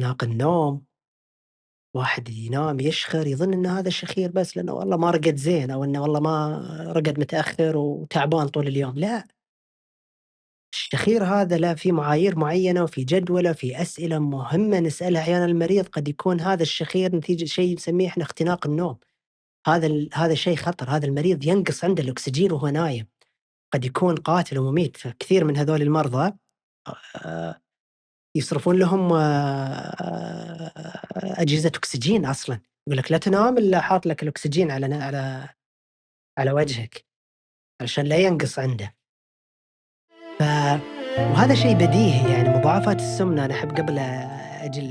اختناق النوم، واحد ينام يشخر يظن إن هذا الشخير بس لأنه والله ما رقد زين أو إنه والله ما رقد متأخر وتعبان طول اليوم، لأ، الشخير هذا له في معايير معينة وفي جدولة وفي أسئلة مهمة نسألها أحيانًا المريض، قد يكون هذا الشخير نتيجة شيء نسميه إحنا اختناق النوم، هذا شيء خطر، هذا المريض ينقص عنده الأكسجين وهو نايم، قد يكون قاتل ومميت، فكثير من هذول المرضى آآ يصرفون لهم أجهزة أكسجين أصلًا، يقول لك لا تنام إلا حاط لك الأكسجين على وجهك علشان لا ينقص عنده. ف وهذا شيء بديهي يعني مضاعفات السمنة أنا أحب قبل أجي